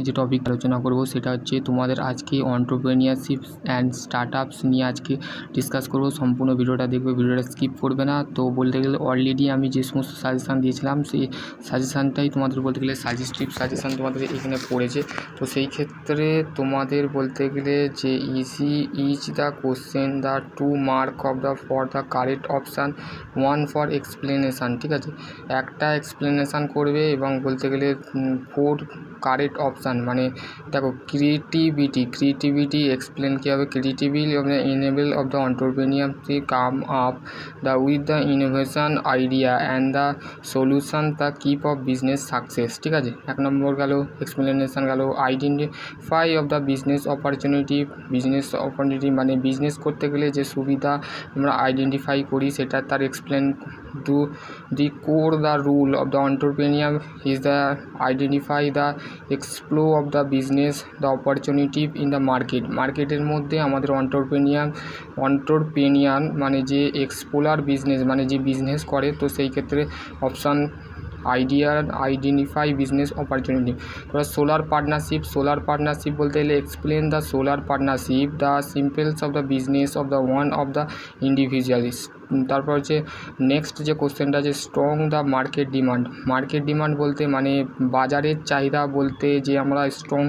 যে টপিক আলোচনা করব সেটা হচ্ছে তোমাদের আজকে এন্টারপ্রেনিউরশিপ অ্যান্ড স্টার্টআপস নিয়ে আজকে ডিসকাস করব। সম্পূর্ণ ভিডিওটা দেখবে, ভিডিওটা স্কিপ করবে না। তো বলতে গেলে অলরেডি আমি যে সমস্ত সাজেশান দিয়েছিলাম সেই সাজেশানটাই তোমাদের বলতে গেলে সাজেস্টিভ সাজেশান তোমাদের এখানে পড়েছে। তো সেই ক্ষেত্রে তোমাদের বলতে গেলে যে each the question the 2 mark of the for the correct option 1 for explanation, ঠিক আছে। একটা এক্সপ্লেনেশান করবে এবং বলতে গেলে 4 কারেক্ট অপশান। মানে দেখো ক্রিয়েটিভিটি এক্সপ্লেন কী হবে, creativity of the enable of the entrepreneurship come up the with the innovation idea and the solution the keep of business success, ঠিক আছে। 1 নম্বর গেল এক্সপ্লেনেশান গেল। Identify of the business opportunity মানে বিজনেস করতে গেলে যে সুবিধা আমরা আইডেন্টিফাই করি সেটা তার explain to the core the rule of the entrepreneur is the identify the explore of the business the opportunity in the মার্কেটের মধ্যে আমাদের এন্টারপ্রেনিয়ার মানে যে এক্সপ্লোর বিজনেস মানে যে বিজনেস করে, তো সেই ক্ষেত্রে অপশান আইডেন্টিফাই বিজনেস অপরচুনিটি। এবার সোলার পার্টনারশিপ বলতে গেলে explain the solar partnership the simples of the business of the one of the individuals. তারপর হচ্ছে নেক্সট যে কোশ্চেনটা আছে স্ট্রং দ্য মার্কেট ডিমান্ড বলতে মানে বাজারের চাহিদা বলতে যে আমরা স্ট্রং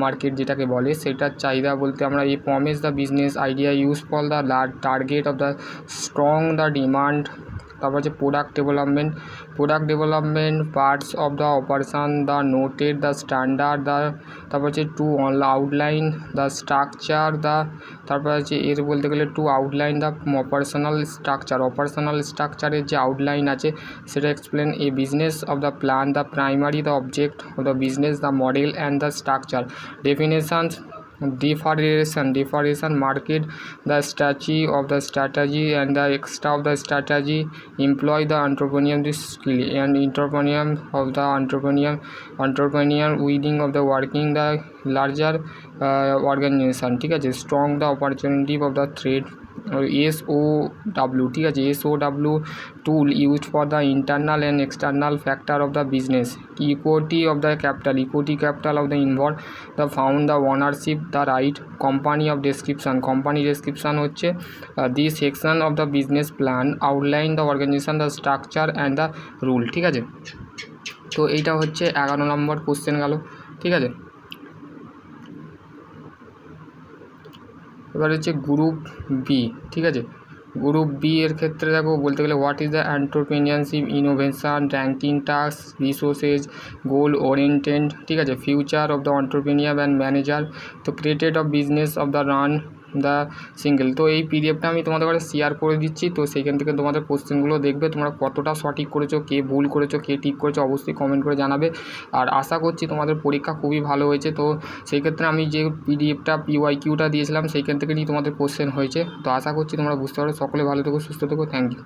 মার্কেট যেটাকে বলে সেটার চাহিদা বলতে আমরা এই promise the business idea use for the target of the strong the demand. তারপর হচ্ছে product development parts of the operation the noted the standard the. তারপর হচ্ছে to outline the structure the. তারপর হচ্ছে এর বলতে গেলে টু আউটলাইন দ্য অপারেশনাল স্ট্রাকচারের যে আউটলাইন আছে সেটা explain A business of the plan the primary the object of the business the model and the structure definitions differentiation market the strategy and the extra of the strategy employ the entrepreneurial skill and entrepreneur of the entrepreneur within of the working the larger organization, ঠিক আছে। strong the opportunity of the trade SOW, ঠিক আছে। SOW tool used for the internal and external factor of the business equity capital of the involved the found the ownership the right company description হচ্ছে this section of the business plan outline the organization the structure and the rule, ঠিক আছে। তো এইটা হচ্ছে 11 নম্বর question গেল, ঠিক আছে। এবার হচ্ছে গ্রুপ বি, ঠিক আছে। গ্রুপ বি এর ক্ষেত্রে দেখো বলতে গেলে what is the entrepreneurship innovation ranking task resources goal oriented, ঠিক আছে। Future of the entrepreneur and manager, তো created of business of the run the single. তো এই পিডিএফটা আমি তোমাদের কাছে শেয়ার করে দিচ্ছি, তো সেইখান থেকে তোমাদের কোশ্চেনগুলো দেখবে, তোমরা কতটা সঠিক করেছো, কে ভুল করেছো, কে ঠিক করেছো অবশ্যই কমেন্ট করে জানাবে। আর আশা করছি তোমাদের পরীক্ষা খুবই ভালো হয়েছে। তো সেই ক্ষেত্রে আমি যে পিডিএফটা PYQটা দিয়েছিলাম সেইখান থেকে নিয়ে তোমাদের কোশ্চেন হয়েছে। তো আশা করছি তোমরা বুঝতে পারো। সকলে ভালো থেকো, সুস্থ থেকো, থ্যাংক ইউ।